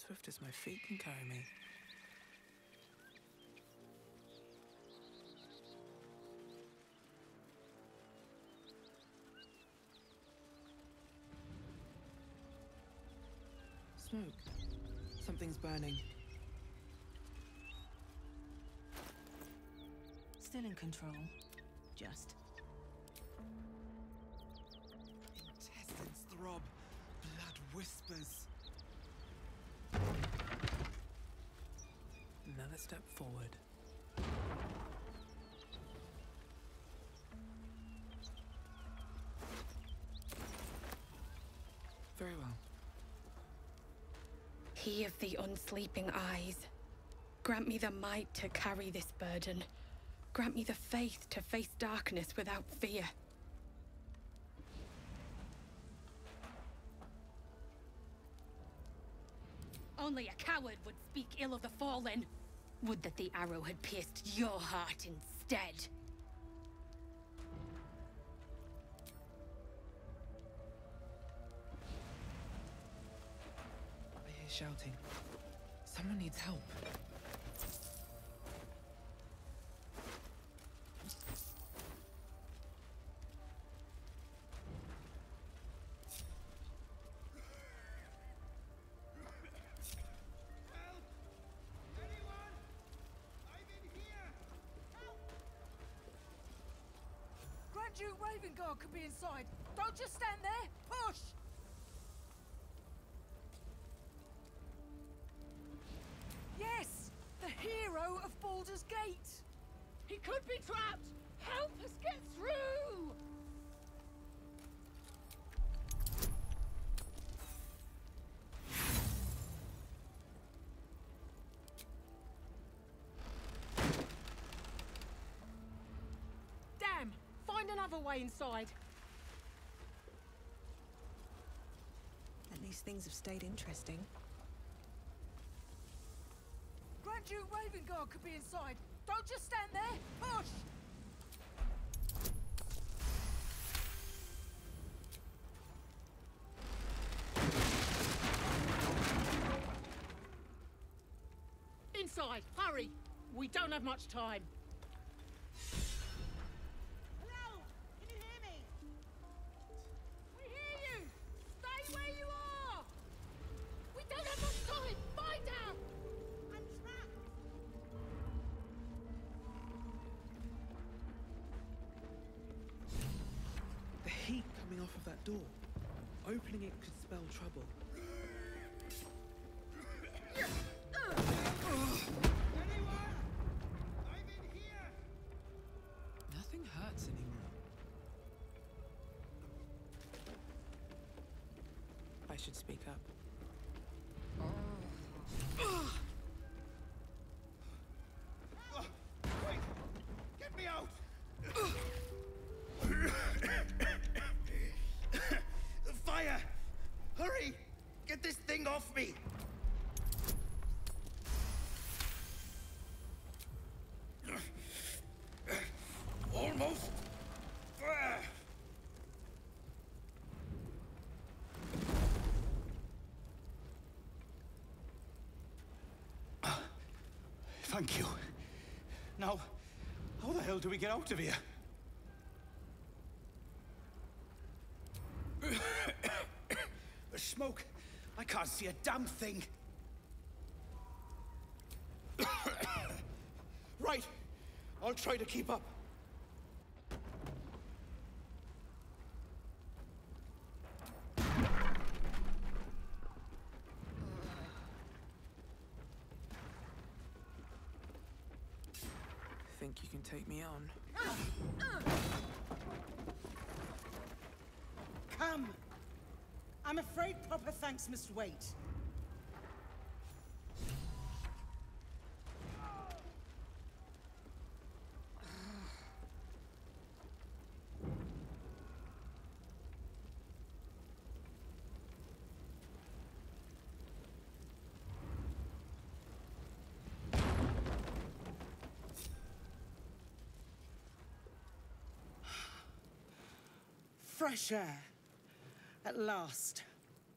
Swift as my feet can carry me. Smoke. Something's burning. Still in control. Just. Intestines throb. Blood whispers. Another step forward. Very well. He of the unsleeping eyes, grant me the might to carry this burden. Grant me the faith to face darkness without fear. Only a coward would speak ill of the fallen. Would that the arrow had pierced your heart instead. I hear shouting. Someone needs help. Duke Ravengard could be inside. Don't just stand there. Push! Yes! The hero of Baldur's Gate! He could be trapped! Help us get through! Damn! Find another way inside. At least things have stayed interesting. Grand Duke Ravengard could be inside. Don't just stand there. Push! Inside, hurry! We don't have much time. Heat coming off of that door. Opening it could spell trouble. Anyone? I'm in here! Nothing hurts anymore. I should speak up. Wait! Get me out! Fire! Hurry! Get this thing off me! Almost! Thank you. Now, how the hell do we get out of here? The smoke! I can't see a damn thing! Right! I'll try to keep up. Think you can take me on? Come! I'm afraid proper thanks must wait. Fresh air. At last.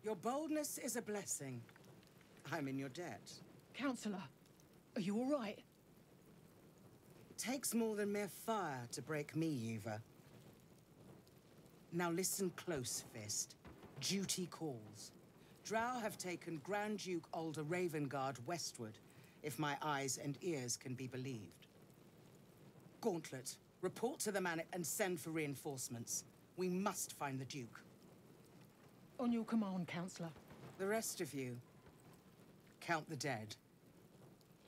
Your boldness is a blessing. I'm in your debt. Counselor, are you all right? It takes more than mere fire to break me, Yuva. Now listen close, Fist. Duty calls. Drow have taken Grand Duke Alder Ravengard westward, if my eyes and ears can be believed. Gauntlet, report to the Manor and send for reinforcements. We must find the Duke. On your command, Counselor. The rest of you, count the dead.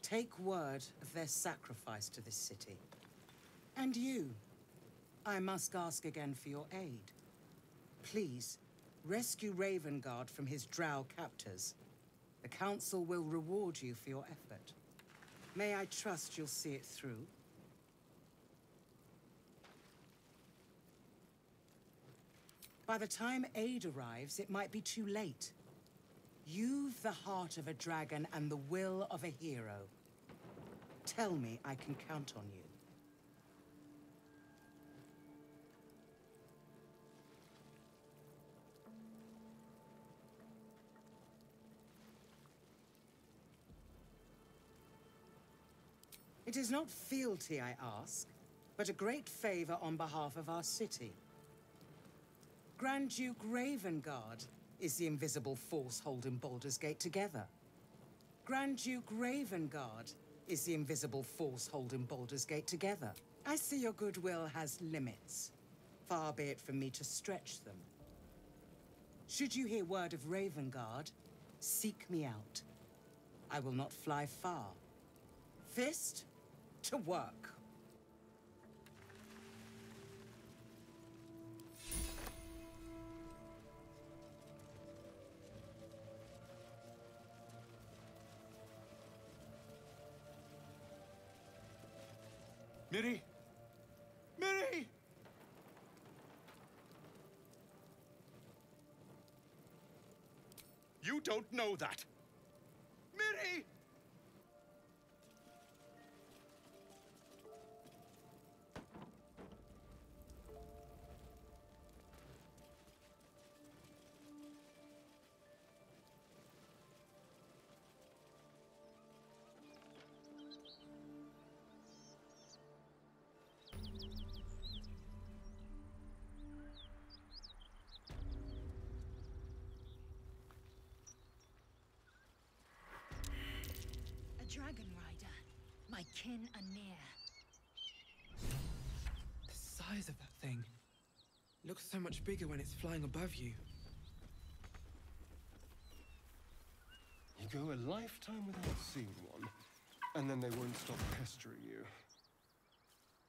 Take word of their sacrifice to this city. And you, I must ask again for your aid. Please, rescue Ravengard from his drow captors. The Council will reward you for your effort. May I trust you'll see it through? By the time aid arrives, it might be too late. You've the heart of a dragon and the will of a hero. Tell me I can count on you. It is not fealty I ask, but a great favor on behalf of our city. Grand Duke Ravengard is the invisible force holding Baldur's Gate together. Grand Duke Ravengard is the invisible force holding Baldur's Gate together. I see your goodwill has limits. Far be it from me to stretch them. Should you hear word of Ravengard, seek me out. I will not fly far. Fist, to work. Miri! Miri! You don't know that! Miri! A dragon rider, my kin are near. The size of that thing. Looks so much bigger when it's flying above you. You go a lifetime without seeing one, and then they won't stop pestering you.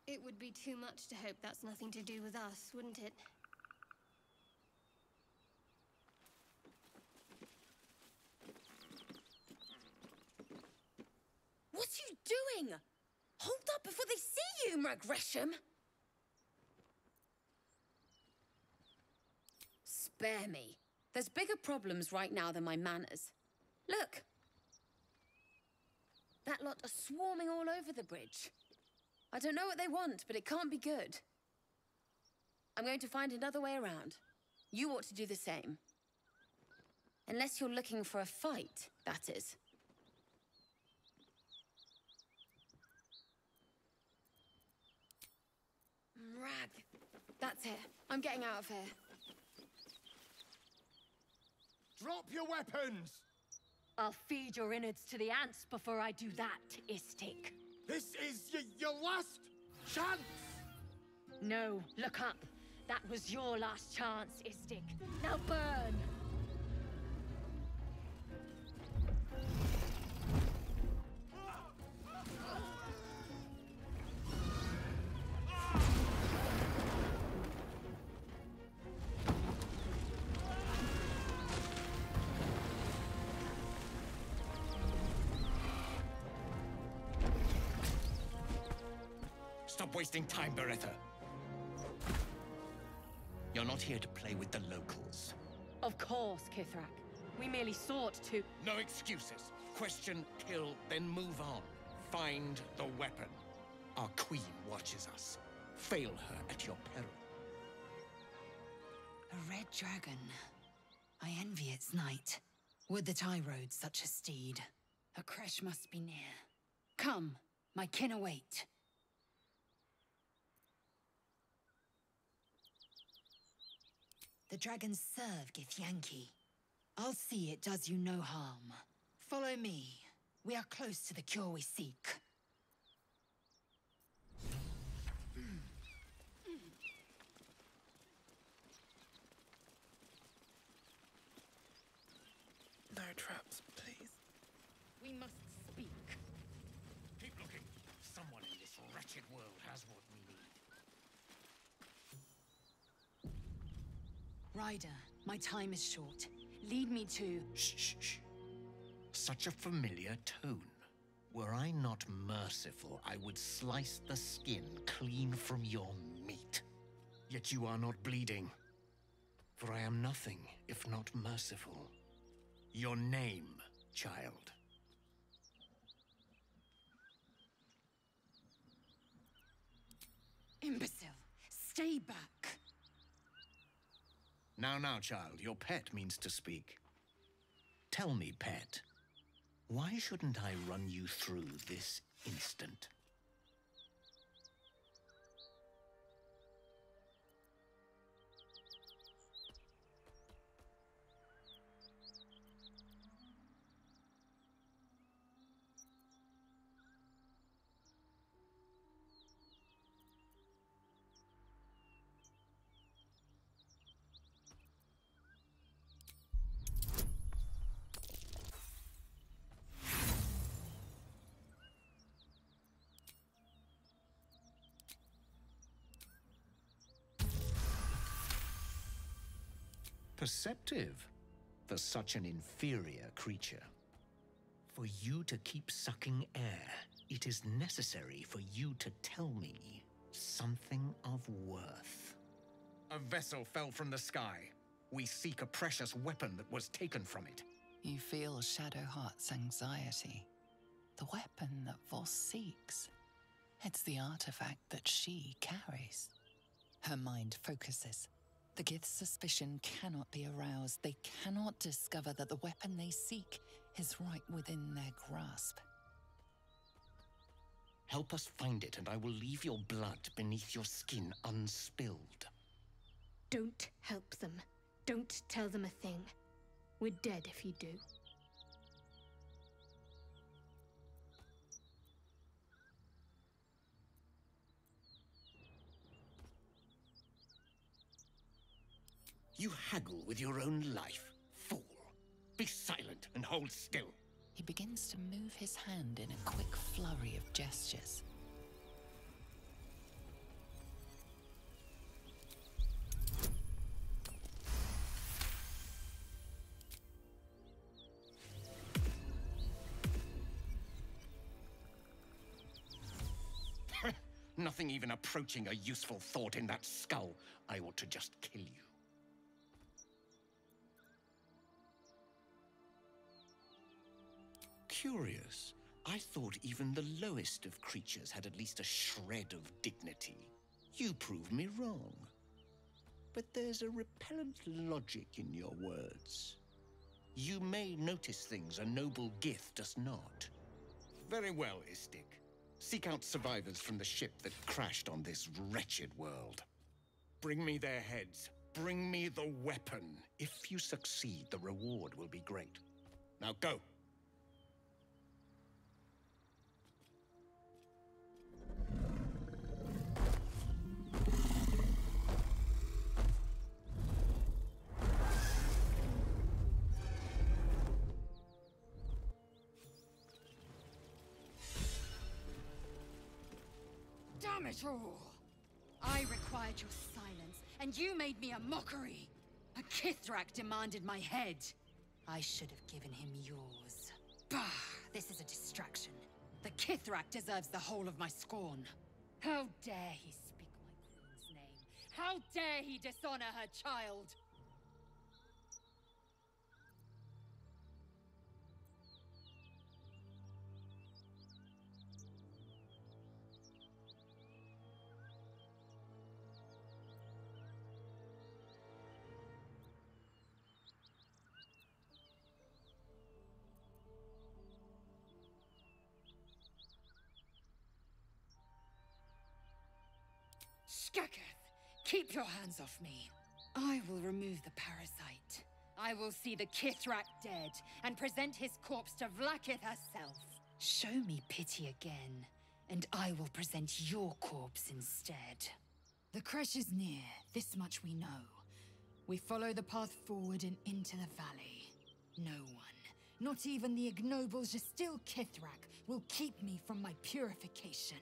It would be too much to hope that's nothing to do with us, wouldn't it? What are you doing? Hold up before they see you, Gresham! Spare me. There's bigger problems right now than my manners. Look! That lot are swarming all over the bridge. I don't know what they want, but it can't be good. I'm going to find another way around. You ought to do the same. Unless you're looking for a fight, that is. Rag. That's it. I'm getting out of here. Drop your weapons! I'll feed your innards to the ants before I do that, Istik. This is your last chance! No, look up. That was your last chance, Istik. Now burn! Stop wasting time, Beretta. You're not here to play with the locals. Of course, Kithrak. We merely sought to... No excuses. Question, kill, then move on. Find the weapon. Our queen watches us. Fail her at your peril. A red dragon. I envy its night. Would that I rode such a steed. A creche must be near. Come, my kin await. The dragons serve Githyanki. I'll see it does you no harm. Follow me. We are close to the cure we seek. No traps, please. We must speak. Keep looking. Someone in this wretched world has what we need. Ryder, my time is short. Lead me to... Shh, shh, shh. Such a familiar tone. Were I not merciful, I would slice the skin clean from your meat. Yet you are not bleeding. For I am nothing if not merciful. Your name, child. Imbecile! Stay back! Now, child, your pet means to speak. Tell me, pet, why shouldn't I run you through this instant? Perceptive for such an inferior creature. For you to keep sucking air, it is necessary for you to tell me something of worth. A vessel fell from the sky. We seek a precious weapon that was taken from it. You feel Shadowheart's anxiety. The weapon that Voss seeks. It's the artifact that she carries. Her mind focuses. The Gith's suspicion cannot be aroused. They cannot discover that the weapon they seek is right within their grasp. Help us find it, and I will leave your blood beneath your skin unspilled. Don't help them. Don't tell them a thing. We're dead if you do. You haggle with your own life, fool. Be silent and hold still. He begins to move his hand in a quick flurry of gestures. Nothing even approaching a useful thought in that skull. I ought to just kill you. Curious. I thought even the lowest of creatures had at least a shred of dignity. You prove me wrong. But there's a repellent logic in your words. You may notice things a noble Gith does not. Very well, Istik. Seek out survivors from the ship that crashed on this wretched world. Bring me their heads. Bring me the weapon. If you succeed, the reward will be great. Now go. Damn it all! I required your silence, and you made me a mockery. A Kithrak demanded my head. I should have given him yours. Bah! This is a distraction. The Kithrak deserves the whole of my scorn. How dare he speak my queen's name? How dare he dishonor her child? Skeketh! Keep your hands off me. I will remove the parasite. I will see the Kithrak dead and present his corpse to Vlaakith herself. Show me pity again, and I will present your corpse instead. The creche is near, this much we know. We follow the path forward and into the valley. No one, not even the ignoble Gestil Kithrak, will keep me from my purification.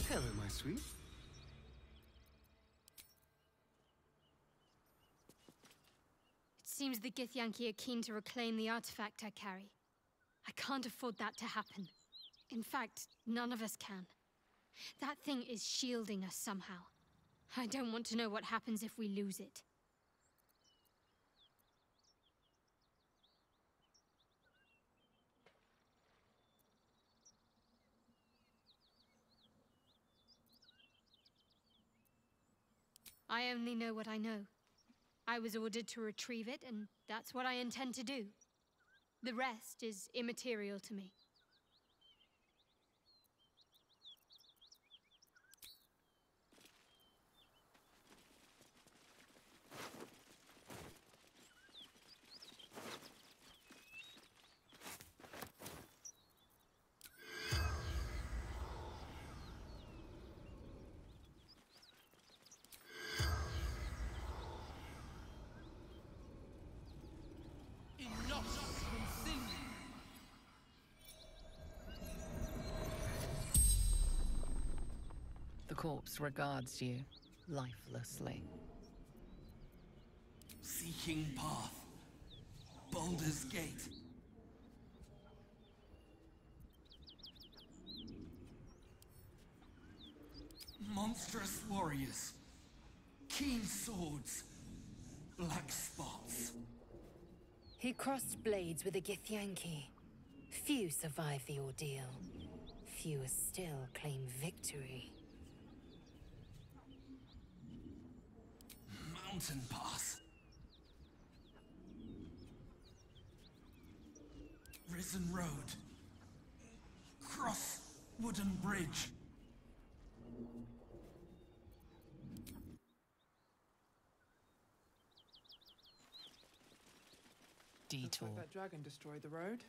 Hello, my sweet. It seems the Githyanki are keen to reclaim the artifact I carry. I can't afford that to happen. In fact, none of us can. That thing is shielding us somehow. I don't want to know what happens if we lose it. I only know what I know. I was ordered to retrieve it, and that's what I intend to do. The rest is immaterial to me. The corpse regards you lifelessly. Seeking path. Baldur's Gate. Monstrous warriors. Keen swords. Black spots. He crossed blades with a Githyanki. Few survive the ordeal. Fewer still claim victory. Mountain pass. Risen road. Cross wooden bridge. Detour. Looks like that dragon destroyed the road.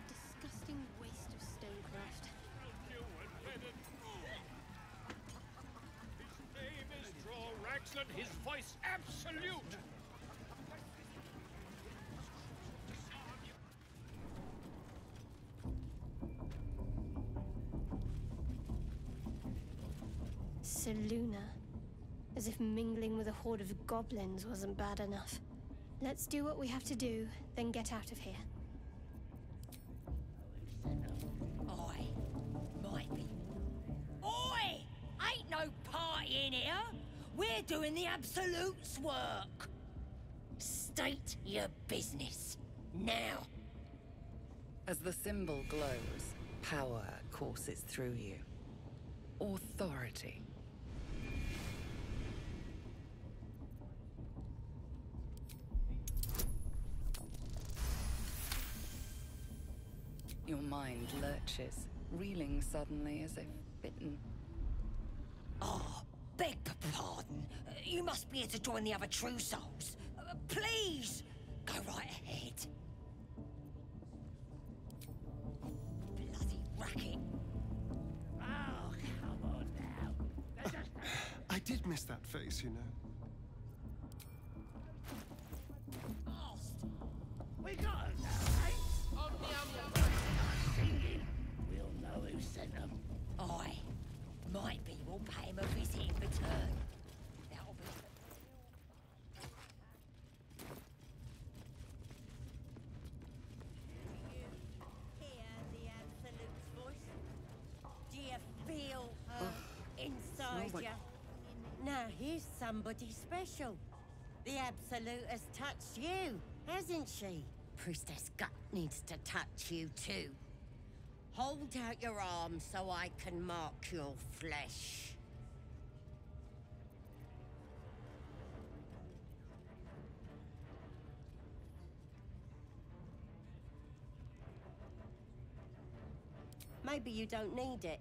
Disgusting waste of stonecraft. His name is Draw Raxland, his voice absolute! Seluna. As if mingling with a horde of goblins wasn't bad enough. Let's do what we have to do, then get out of here. Oi! Might be. Oi! Ain't no party in here! We're doing the Absolute's work! State your business. Now! As the symbol glows, power courses through you. Authority. Your mind lurches, reeling suddenly as if bitten. Oh, beg pardon. You must be here to join the other true souls. Please, go right ahead. Bloody racket. Oh, come on now. I did miss that face, you know. We got him now, eh? Singing. We'll know who sent them. Aye. Might be we'll pay him a visit in return. That'll be... Here's somebody special. The Absolute has touched you, hasn't she? Priestess Gut needs to touch you too. Hold out your arm so I can mark your flesh. Maybe you don't need it.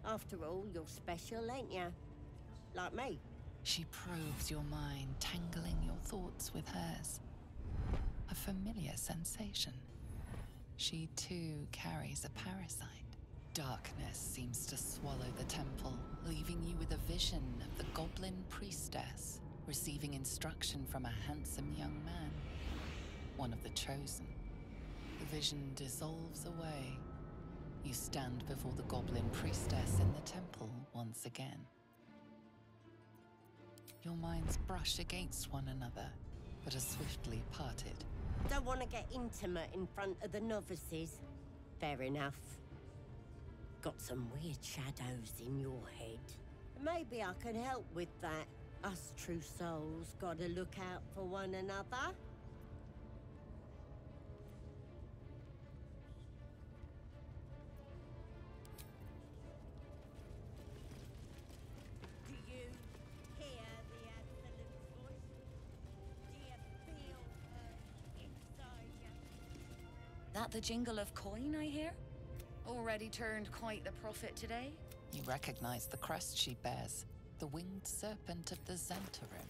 After all, you're special, ain't you? Like me. She probes your mind, tangling your thoughts with hers. A familiar sensation. She too carries a parasite. Darkness seems to swallow the temple, leaving you with a vision of the goblin priestess receiving instruction from a handsome young man, one of the chosen. The vision dissolves away. You stand before the goblin priestess in the temple once again. Your minds brush against one another, but are swiftly parted. Don't want to get intimate in front of the novices. Fair enough. Got some weird shadows in your head. Maybe I can help with that. Us true souls gotta look out for one another. Do you hear the Absolute's voice? Do you feel her inside you? That the jingle of coin I hear? Already turned quite the prophet today? You recognize the crest she bears, the winged serpent of the Zentarim.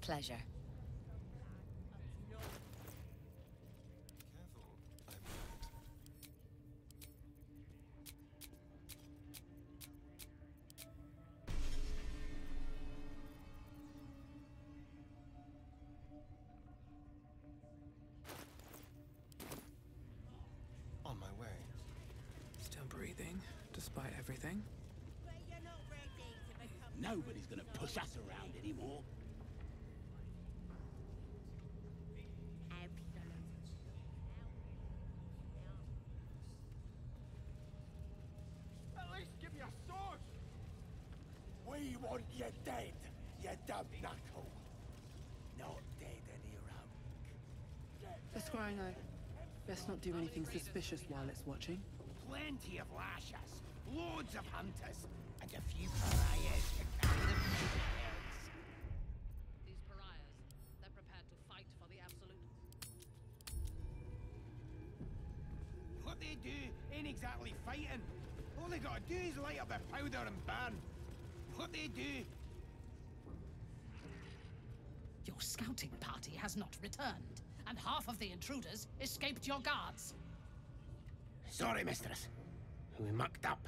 Pleasure. On my way. Still breathing, despite everything. Nobody's gonna push us around anymore. At least give me a sword! We want you dead, you dumb knuckle. Not dead any around. Esquire, best not do anything suspicious while it's watching. Plenty of lashers, loads of hunters, and a few pariahs to carry them to the hills. These pariahs, they're prepared to fight for the Absolute. What they do ain't exactly fighting. All they gotta do is light up their powder and burn. What they do... Your scouting party has not returned, and half of the intruders escaped your guards. Sorry, mistress. We mucked up.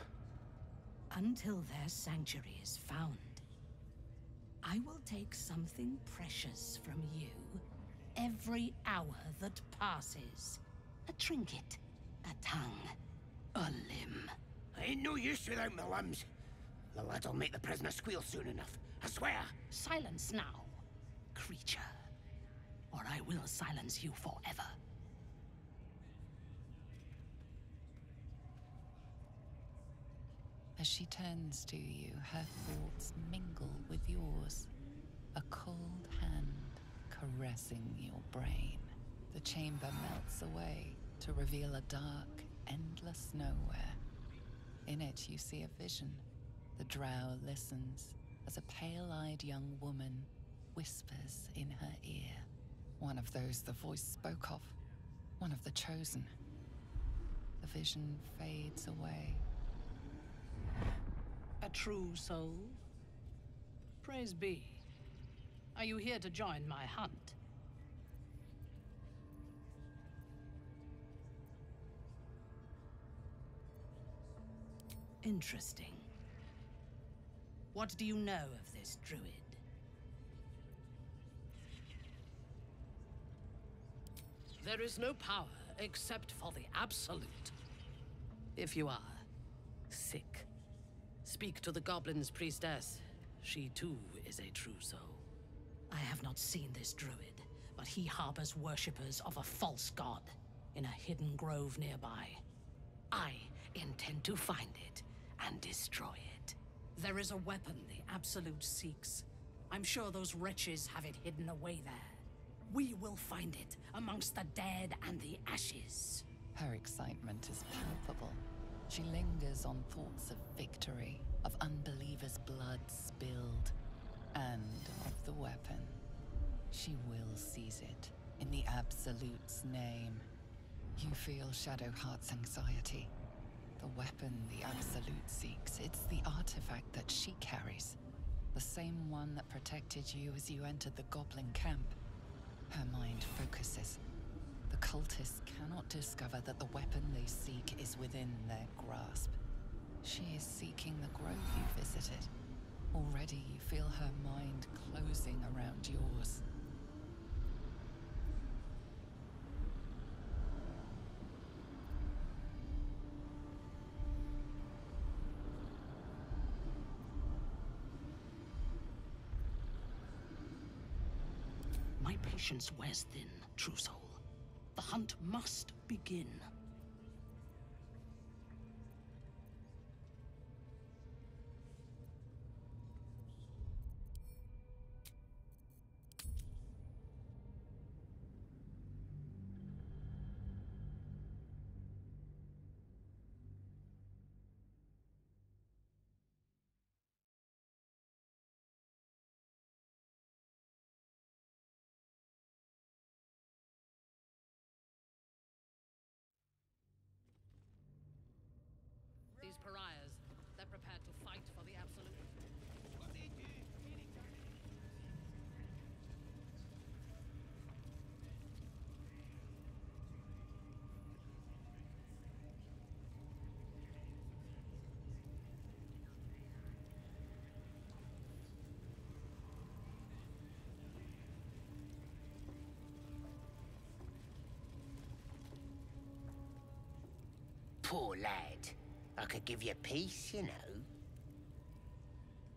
Until their sanctuary is found, I will take something precious from you every hour that passes. A trinket, a tongue, a limb. I ain't no use without my limbs. The lad'll make the prisoner squeal soon enough. I swear. Silence now, creature, or I will silence you forever. As she turns to you, her thoughts mingle with yours. A cold hand caressing your brain. The chamber melts away to reveal a dark, endless nowhere. In it, you see a vision. The drow listens as a pale-eyed young woman whispers in her ear. One of those the voice spoke of. One of the chosen. The vision fades away. A true soul? Praise be. Are you here to join my hunt? Interesting. What do you know of this druid? There is no power except for the absolute. If you are sick, speak to the goblin's priestess. She too is a true soul. I have not seen this druid, but he harbors worshippers of a false god in a hidden grove nearby. I intend to find it and destroy it. There is a weapon the Absolute seeks. I'm sure those wretches have it hidden away there. We will find it amongst the dead and the ashes. Her excitement is palpable. She lingers on thoughts of victory, of unbelievers' blood spilled, and of the weapon. She will seize it, in the Absolute's name. You feel Shadowheart's anxiety. The weapon the Absolute seeks, it's the artifact that she carries. The same one that protected you as you entered the goblin camp. Her mind focuses. The cultists cannot discover that the weapon they seek is within their grasp. She is seeking the grove you visited. Already you feel her mind closing around yours. My patience wears thin, true soul. The hunt must begin. These pariahs, they're prepared to fight for the Absolute. What they do ain't exactly. Poor lad. I could give you peace, you know.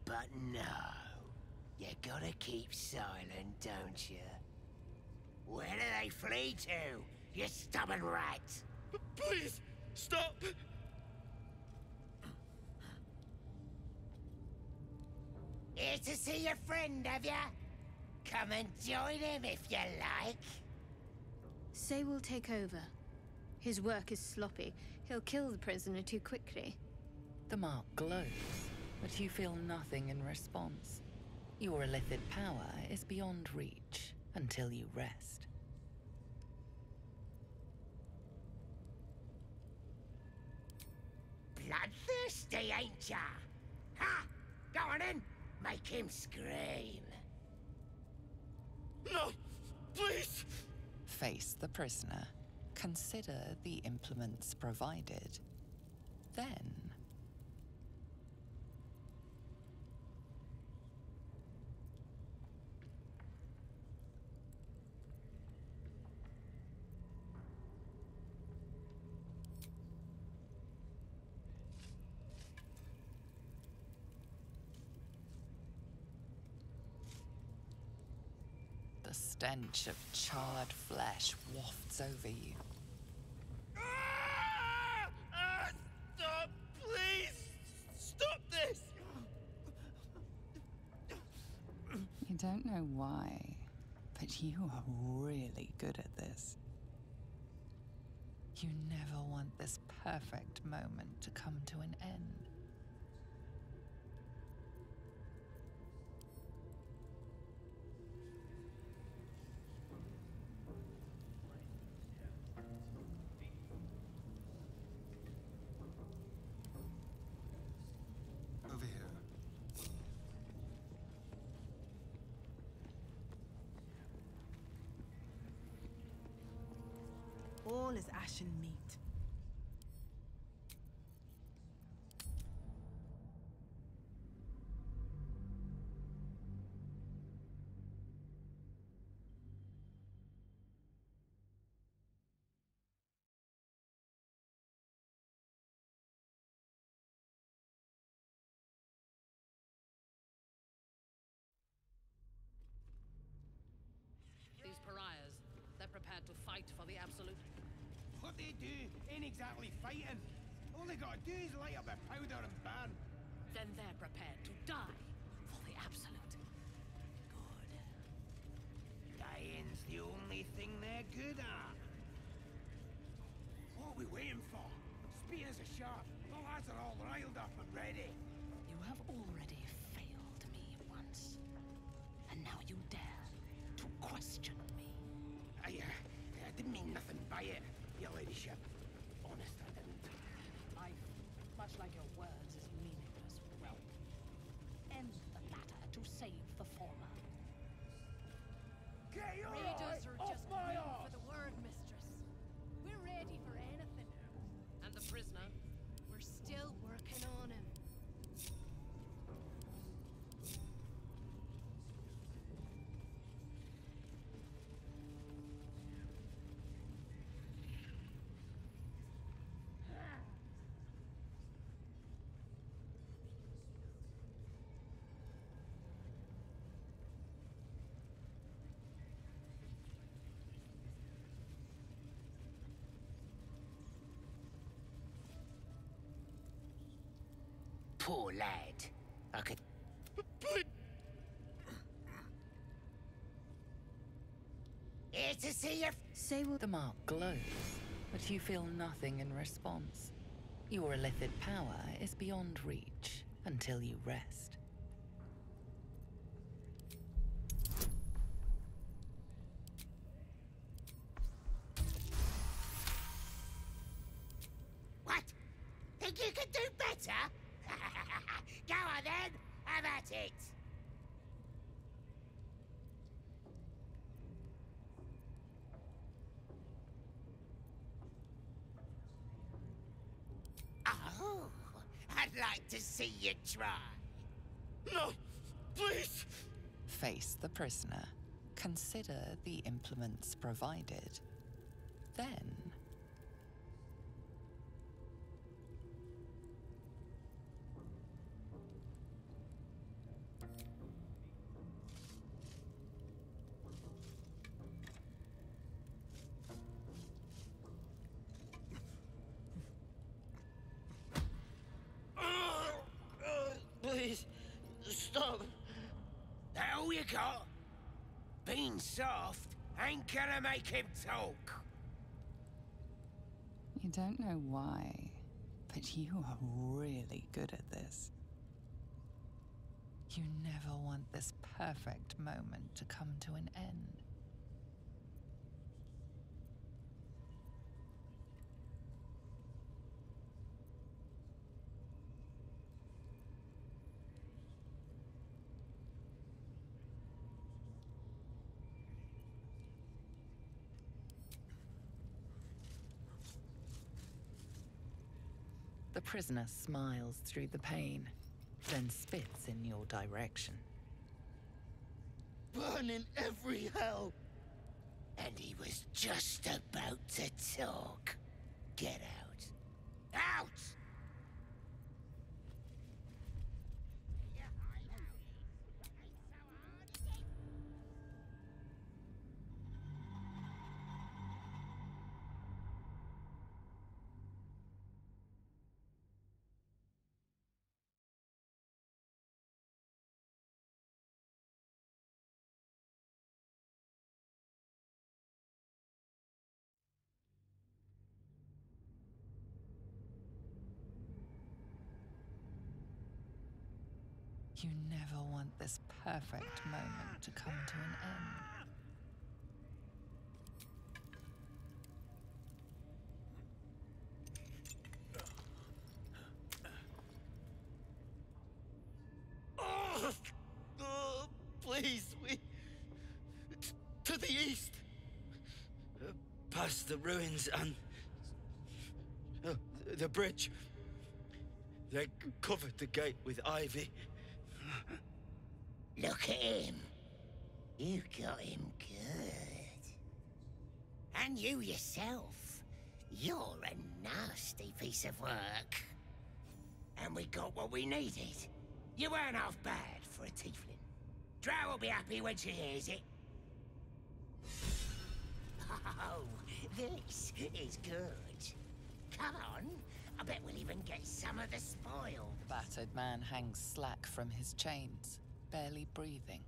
But no. You gotta keep silent, don't you? Where do they flee to, you stubborn rat? Please, stop! Here to see your friend, have ya? Come and join him if you like. Say we'll take over. His work is sloppy. He'll kill the prisoner too quickly. The mark glows, but you feel nothing in response. Your illithid power is beyond reach until you rest. Bloodthirsty, ain't ya? Ha! Go on in! Make him scream. No! Please! Face the prisoner. Consider the implements provided. Then... stench of charred flesh wafts over you. Stop! Please! Stop this! You don't know why, but you are really good at this. You never want this perfect moment to come to an end. Over here. All is ashen meat. These pariahs, they're prepared to fight for the Absolute. What they do ain't exactly fighting. All they gotta do is light up the powder and burn. Then they're prepared to die for the Absolute. Good. Dying's the only thing they're good at. What are we waiting for? Spears are sharp. The lads are all riled up and ready. You have already failed me once. And now you dare to question me. I didn't mean nothing by it, your ladyship. Honest, I didn't. Life, much like your words, is meaningless. Well, end the latter to save the former. Get your Raiders eye are off just my waiting arse! for the word, mistress. We're ready for anything. And the prisoner? We're still working on him. Poor lad. I could... Here to see you. Say what the mark glows, but you feel nothing in response. Your illithid power is beyond reach until you rest. What? Think you could do better? Go on then. Have at it. Oh, I'd like to see you try. No, please. Face the prisoner. Consider the implements provided. Then... Please, stop. That all you got? Being soft ain't gonna make him talk. You don't know why, but you are really good at this. You never want this perfect moment to come to an end. The prisoner smiles through the pain, then spits in your direction. Burn in every hell. And he was just about to talk. Get out. Out! You never want this perfect moment to come to an end. Please, to the east! Past the ruins and... the bridge. They covered the gate with ivy. Look at him. You got him good. And you yourself. You're a nasty piece of work. And we got what we needed. You weren't half bad for a tiefling. Drow will be happy when she hears it. Oh, this is good. Come on. I bet we'll even get some of the spoil. The battered man hangs slack from his chains, barely breathing.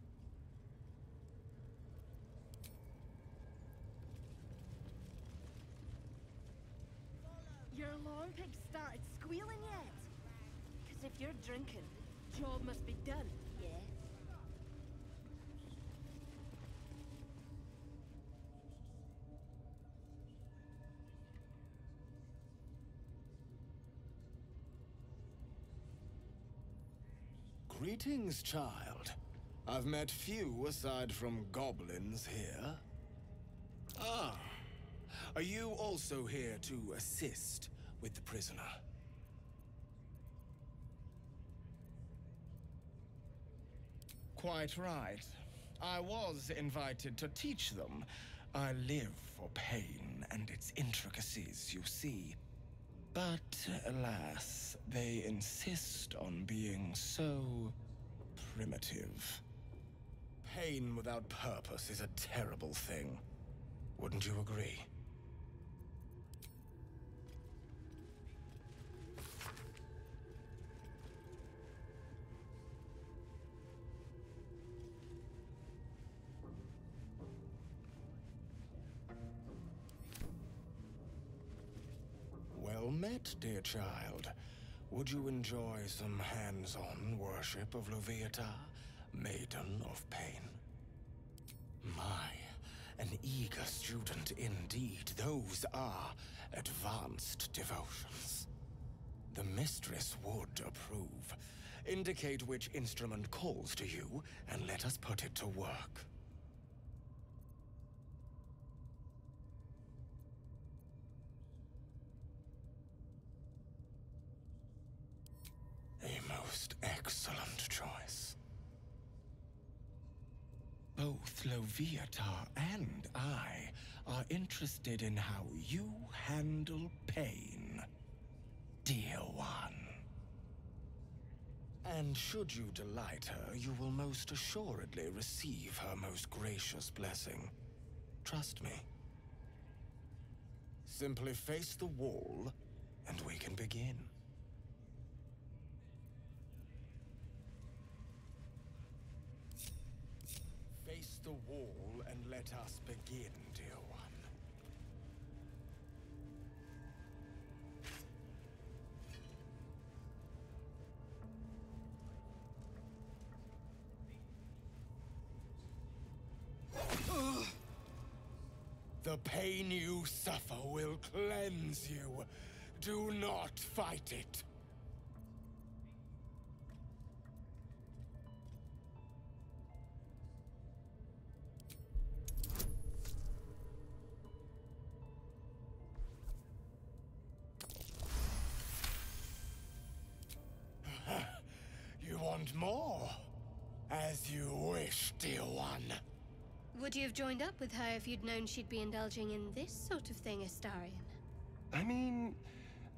Your alarm pig started squealing yet? Because if you're drinking, job must be done, yeah? Greetings, child. I've met few aside from goblins here. Ah, are you also here to assist with the prisoner? Quite right. I was invited to teach them. I live for pain and its intricacies, you see. But, alas, they insist on being so primitive. Pain without purpose is a terrible thing. Wouldn't you agree? Well met, dear child. Would you enjoy some hands-on worship of Loviatar, Maiden of Pain? My, an eager student indeed. Those are advanced devotions. The mistress would approve. Indicate which instrument calls to you, and let us put it to work. A most excellent choice. Both Loviatar and I are interested in how you handle pain, dear one. And should you delight her, you will most assuredly receive her most gracious blessing. Trust me. Simply face the wall, and we can begin. Face the wall and let us begin, dear one. The pain you suffer will cleanse you. Do not fight it. You want more? As you wish, dear one. Would you have joined up with her if you'd known she'd be indulging in this sort of thing, Astarion? I mean,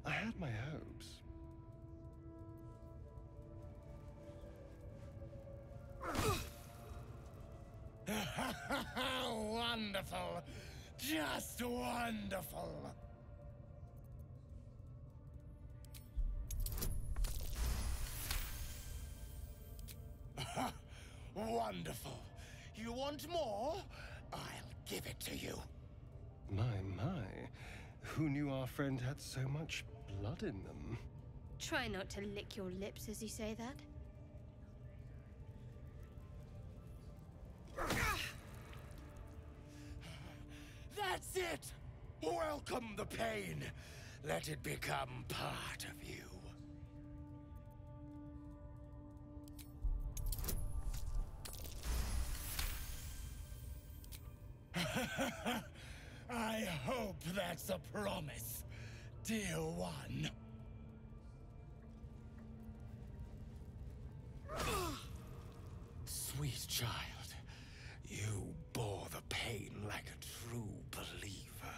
I had my hopes. Wonderful. Just wonderful. Wonderful. You want more? I'll give it to you. My. Who knew our friend had so much blood in them? Try not to lick your lips as you say that. That's it! Welcome the pain. Let it become part of you. I hope that's a promise, dear one. Sweet child, you bore the pain like a true believer.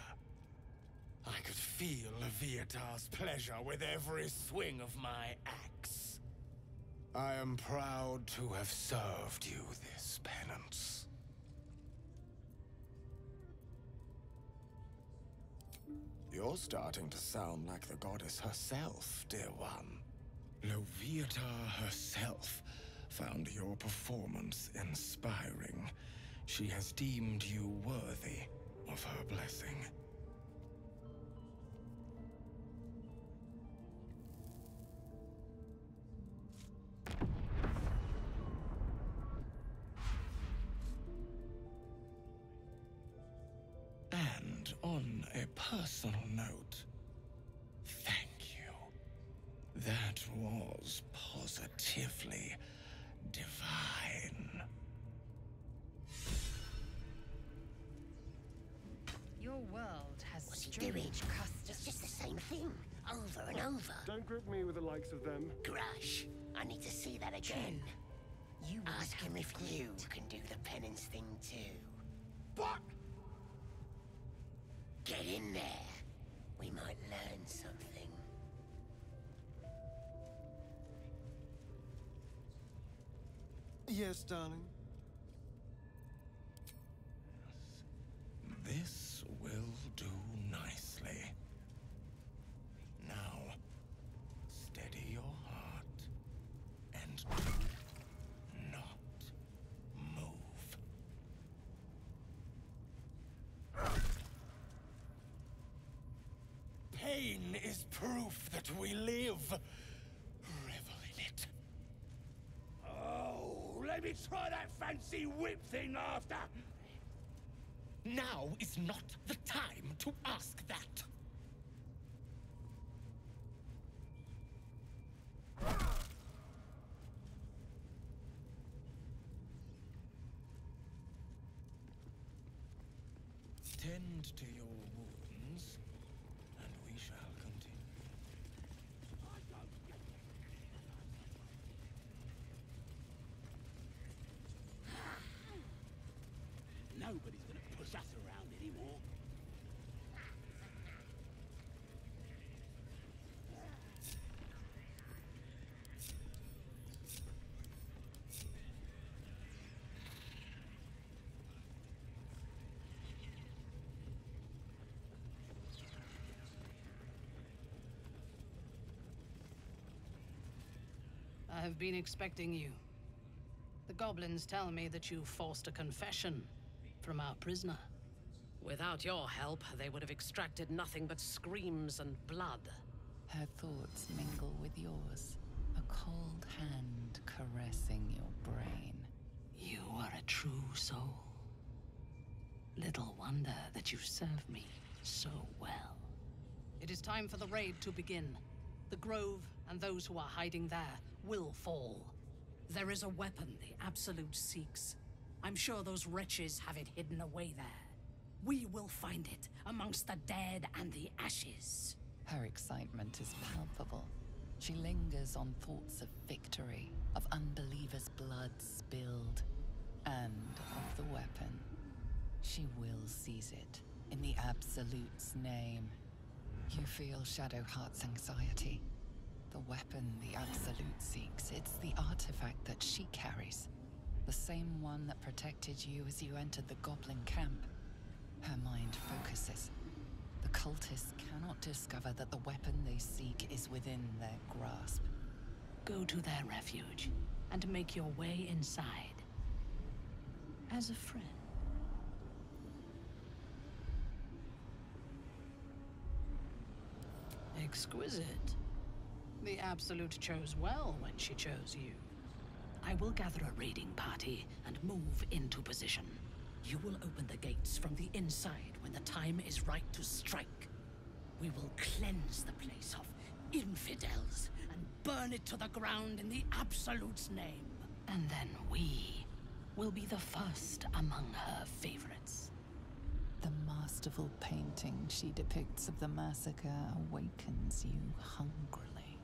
I could feel Leviatar's pleasure with every swing of my axe. I am proud to have served you this penance. You're starting to sound like the goddess herself, dear one. Leviatar herself found your performance inspiring. She has deemed you worthy of her blessing. And on a personal note, thank you. That was positively divine. Your world has What's he doing? customs. It's just the same thing, over and over. Don't grip me with the likes of them. Grush, I need to see that again. You ask him if you can do the penance thing too. What? Get in there. We might learn something. Yes, darling. This will do nicely. Now, steady your heart and do not move. Pain is proof that we live. Revel in it. Oh, let me try that fancy whip thing after. Now is not the time to ask that. Tend to your wounds, and we shall continue. Nobody's gonna push us around anymore. I have been expecting you. The goblins tell me that you forced a confession from our prisoner. Without your help, they would have extracted nothing but screams and blood. Her thoughts mingle with yours, a cold hand caressing your brain. You are a true soul. Little wonder that you serve me so well. It is time for the raid to begin. The Grove and those who are hiding there will fall. There is a weapon the Absolute seeks. I'm sure those wretches have it hidden away there. We will find it amongst the dead and the ashes. Her excitement is palpable. She lingers on thoughts of victory, of unbelievers' blood spilled, and of the weapon. She will seize it, in the Absolute's name. You feel Shadowheart's anxiety. The weapon the Absolute seeks, it's the artifact that she carries. The same one that protected you as you entered the goblin camp. Her mind focuses. The cultists cannot discover that the weapon they seek is within their grasp. Go to their refuge and make your way inside. As a friend. Exquisite. The Absolute chose well when she chose you. I will gather a raiding party and move into position. You will open the gates from the inside when the time is right to strike. We will cleanse the place of infidels and burn it to the ground in the Absolute's name. And then we will be the first among her favorites. The masterful painting she depicts of the massacre awakens you hungrily.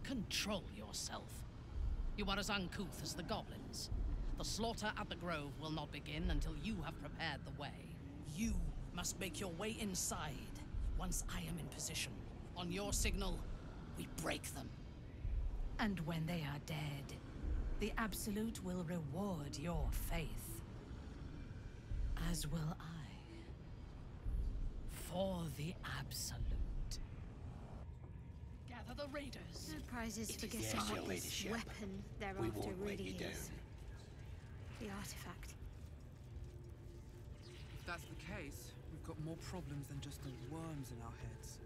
Control yourself. You are as uncouth as the goblins. The slaughter at the grove will not begin until you have prepared the way. You must make your way inside. Once I am in position, on your signal, we break them. And when they are dead, the Absolute will reward your faith. As will I. For the Absolute. Gather the raiders. No prizes for It is guessing their what this leadership. weapon they're We after won't let really you down. is. The artifact. If that's the case, we've got more problems than just the worms in our heads.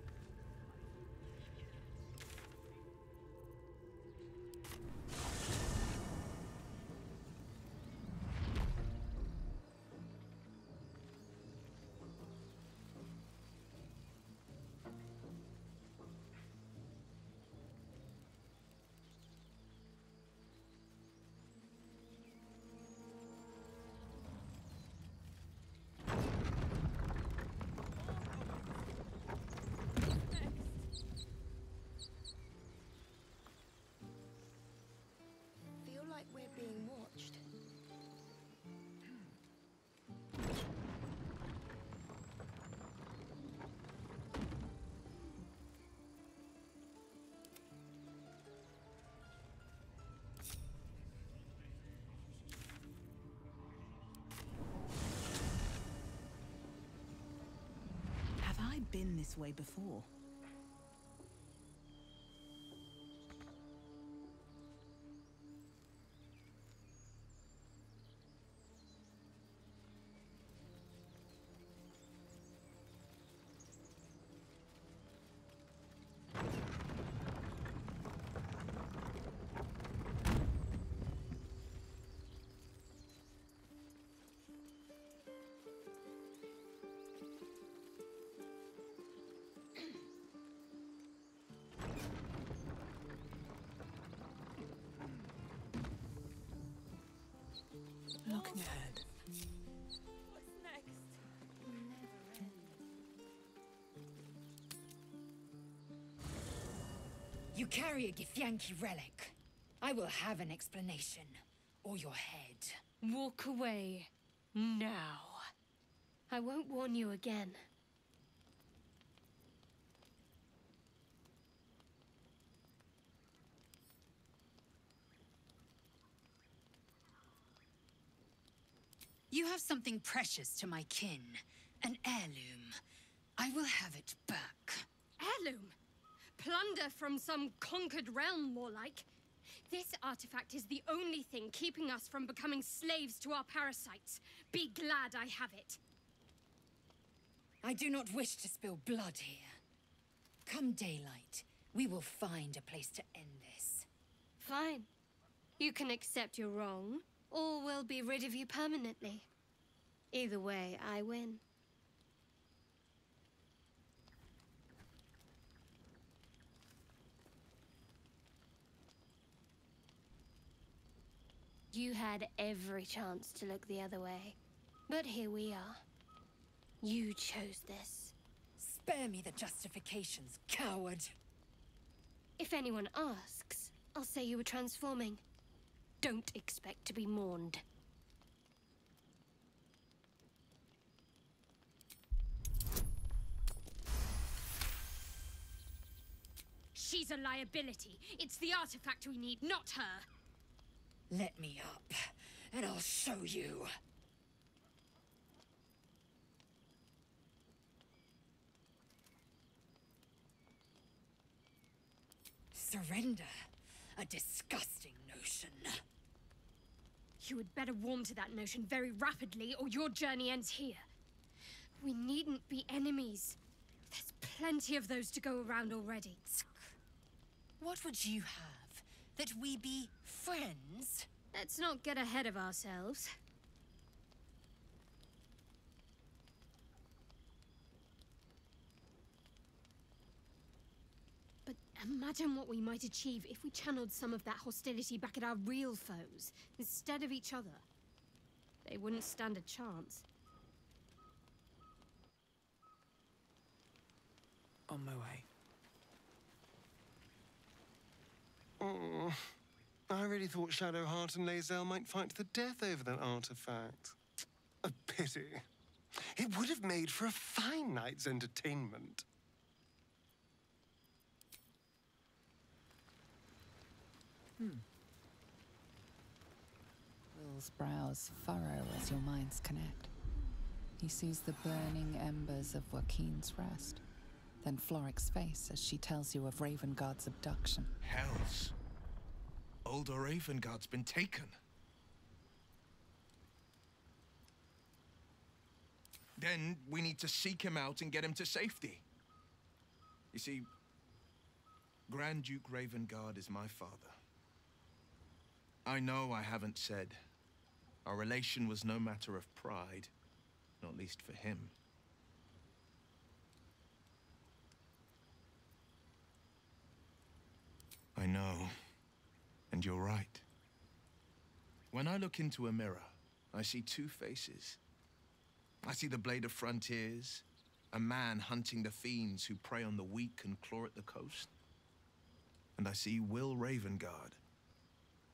Feel like we're being watched. Have I been this way before? Looking ahead. What's next? You carry a Githyanki relic. I will have an explanation. Or your head. Walk away. Now. I won't warn you again. You have something precious to my kin. An heirloom. I will have it back. Heirloom? Plunder from some conquered realm, more like. This artifact is the only thing keeping us from becoming slaves to our parasites. Be glad I have it. I do not wish to spill blood here. Come daylight, we will find a place to end this. Fine. You can accept you're wrong, or we'll be rid of you permanently. Either way, I win. You had every chance to look the other way. But here we are. You chose this. Spare me the justifications, coward. If anyone asks, I'll say you were transforming. Don't expect to be mourned. She's a liability. It's the artifact we need, not her. Let me up, and I'll show you. Surrender? A disgusting notion. You had better warm to that notion very rapidly, or your journey ends here. We needn't be enemies. There's plenty of those to go around already. What would you have? That we be friends? Let's not get ahead of ourselves. But imagine what we might achieve if we channeled some of that hostility back at our real foes, instead of each other. They wouldn't stand a chance. On my way. Oh, I really thought Shadowheart and Lae'zel might fight to the death over that artifact. A pity. It would have made for a fine night's entertainment. Will's brows furrow as your minds connect. He sees the burning embers of Joaquin's rest, then Floric's face as she tells you of Ravengard's abduction. Hells. Older Ravengard's been taken. Then we need to seek him out and get him to safety. You see, Grand Duke Ravengard is my father. I know I haven't said. Our relation was no matter of pride, not least for him. I know, and you're right. When I look into a mirror, I see two faces. I see the Blade of Frontiers, a man hunting the fiends who prey on the weak and claw at the coast. And I see Will Ravengard,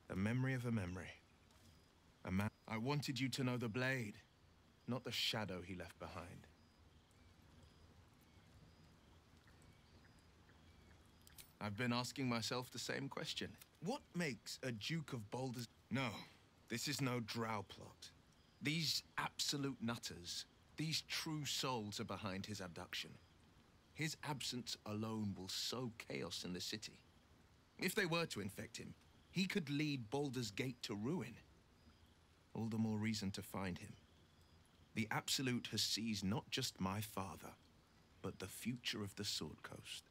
the memory of a memory. A man. I wanted you to know the Blade, not the shadow he left behind. I've been asking myself the same question. What makes a Duke of Baldur's... No, this is no drow plot. These absolute nutters, these true souls are behind his abduction. His absence alone will sow chaos in the city. If they were to infect him, he could lead Baldur's Gate to ruin. All the more reason to find him. The Absolute has seized not just my father, but the future of the Sword Coast.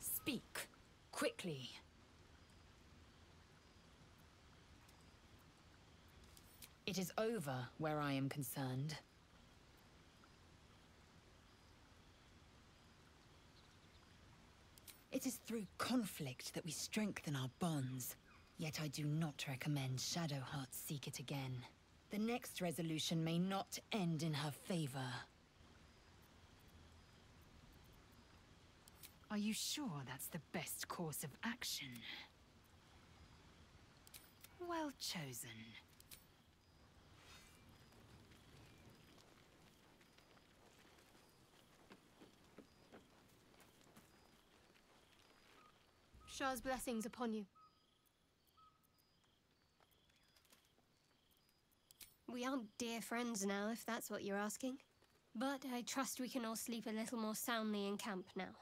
Speak. Quickly. It is over where I am concerned. It is through conflict that we strengthen our bonds. Yet I do not recommend Shadowheart seek it again. The next resolution may not end in her favor. Are you sure that's the best course of action? Well chosen. Shah's blessings upon you. We aren't dear friends now, if that's what you're asking. But I trust we can all sleep a little more soundly in camp now.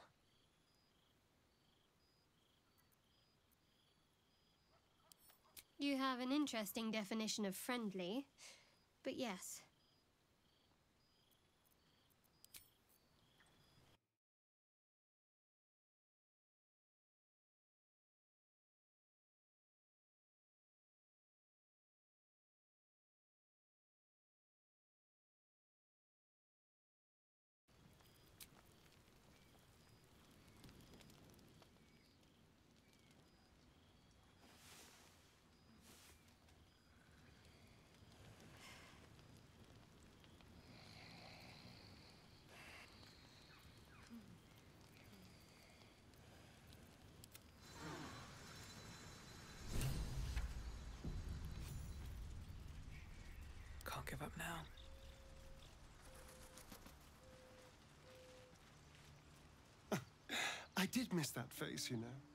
You have an interesting definition of friendly, but yes. give up now. I did miss that face, you know.